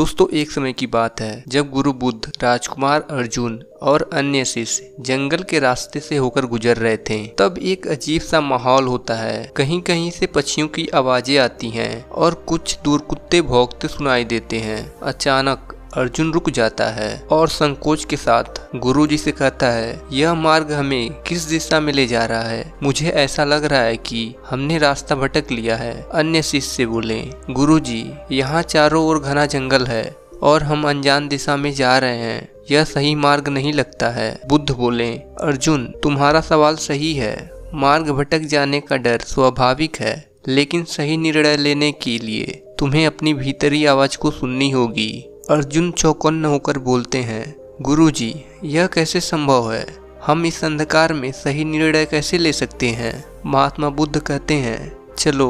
दोस्तों, एक समय की बात है जब गुरु बुद्ध, राजकुमार अर्जुन और अन्य शिष्य जंगल के रास्ते से होकर गुजर रहे थे। तब एक अजीब सा माहौल होता है। कहीं कहीं से पक्षियों की आवाजें आती हैं और कुछ दूर कुत्ते भौंकते सुनाई देते हैं। अचानक अर्जुन रुक जाता है और संकोच के साथ गुरुजी से कहता है, यह मार्ग हमें किस दिशा में ले जा रहा है? मुझे ऐसा लग रहा है कि हमने रास्ता भटक लिया है। अन्य शिष्य बोले, गुरुजी, यहाँ चारों ओर घना जंगल है और हम अनजान दिशा में जा रहे हैं। यह सही मार्ग नहीं लगता है। बुद्ध बोले, अर्जुन, तुम्हारा सवाल सही है। मार्ग भटक जाने का डर स्वाभाविक है, लेकिन सही निर्णय लेने के लिए तुम्हें अपनी भीतरी आवाज को सुननी होगी। अर्जुन चौकन्ना होकर बोलते हैं, गुरुजी, यह कैसे संभव है? हम इस अंधकार में सही निर्णय कैसे ले सकते हैं? महात्मा बुद्ध कहते हैं, चलो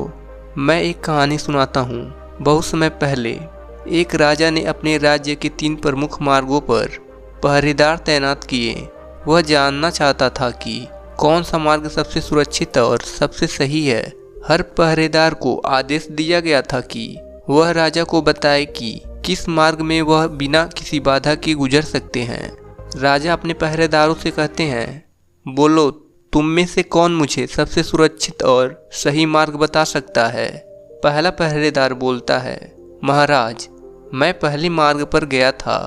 मैं एक कहानी सुनाता हूँ। बहुत समय पहले एक राजा ने अपने राज्य के 3 प्रमुख मार्गों पर पहरेदार तैनात किए। वह जानना चाहता था कि कौन सा मार्ग सबसे सुरक्षित और सबसे सही है। हर पहरेदार को आदेश दिया गया था कि वह राजा को बताए कि किस मार्ग में वह बिना किसी बाधा के गुजर सकते हैं। राजा अपने पहरेदारों से कहते हैं, बोलो, तुम में से कौन मुझे सबसे सुरक्षित और सही मार्ग बता सकता है? पहला पहरेदार बोलता है, महाराज, मैं पहले मार्ग पर गया था।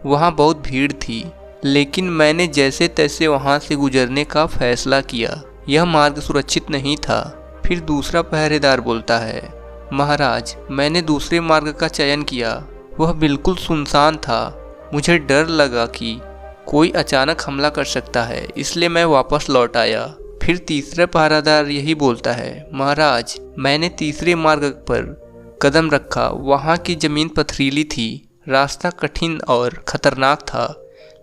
वहाँ बहुत भीड़ थी, लेकिन मैंने जैसे तैसे वहाँ से गुजरने का फैसला किया। यह मार्ग सुरक्षित नहीं था। फिर दूसरा पहरेदार बोलता है, महाराज, मैंने दूसरे मार्ग का चयन किया। वह बिल्कुल सुनसान था। मुझे डर लगा कि कोई अचानक हमला कर सकता है, इसलिए मैं वापस लौट आया। फिर तीसरा पहरेदार यही बोलता है, महाराज, मैंने तीसरे मार्ग पर कदम रखा। वहाँ की जमीन पथरीली थी, रास्ता कठिन और खतरनाक था,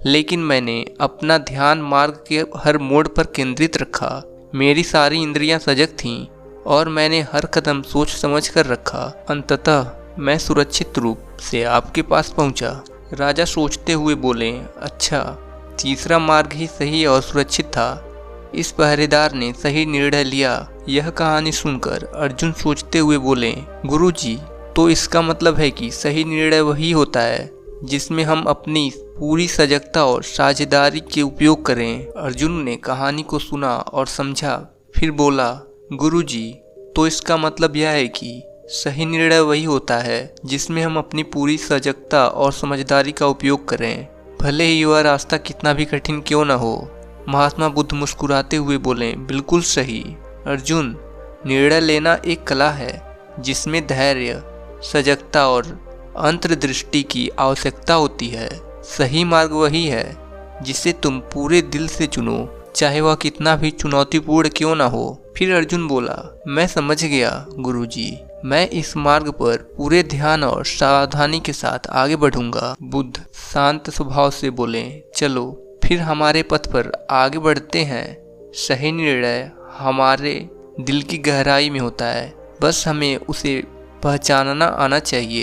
लेकिन मैंने अपना ध्यान मार्ग के हर मोड़ पर केंद्रित रखा। मेरी सारी इंद्रियां सजग थीं और मैंने हर कदम सोच समझ कर रखा। अंततः मैं सुरक्षित रूप से आपके पास पहुंचा। राजा सोचते हुए बोले, अच्छा, तीसरा मार्ग ही सही और सुरक्षित था। इस पहरेदार ने सही निर्णय लिया। यह कहानी सुनकर अर्जुन सोचते हुए बोले, गुरुजी, तो इसका मतलब है कि सही निर्णय वही होता है जिसमें हम अपनी पूरी सजगता और साझेदारी के उपयोग करें। अर्जुन ने कहानी को सुना और समझा। फिर बोला, गुरुजी, तो इसका मतलब यह है कि सही निर्णय वही होता है जिसमें हम अपनी पूरी सजगता और समझदारी का उपयोग करें, भले ही वह रास्ता कितना भी कठिन क्यों न हो। महात्मा बुद्ध मुस्कुराते हुए बोले, बिल्कुल सही अर्जुन, निर्णय लेना एक कला है जिसमें धैर्य, सजगता और अंतर्दृष्टि की आवश्यकता होती है। सही मार्ग वही है जिसे तुम पूरे दिल से चुनो, चाहे वह कितना भी चुनौतीपूर्ण क्यों ना हो। फिर अर्जुन बोला, मैं समझ गया गुरुजी, मैं इस मार्ग पर पूरे ध्यान और सावधानी के साथ आगे बढ़ूंगा। बुद्ध शांत स्वभाव से बोले, चलो फिर हमारे पथ पर आगे बढ़ते हैं। सही निर्णय हमारे दिल की गहराई में होता है, बस हमें उसे पहचानना आना चाहिए।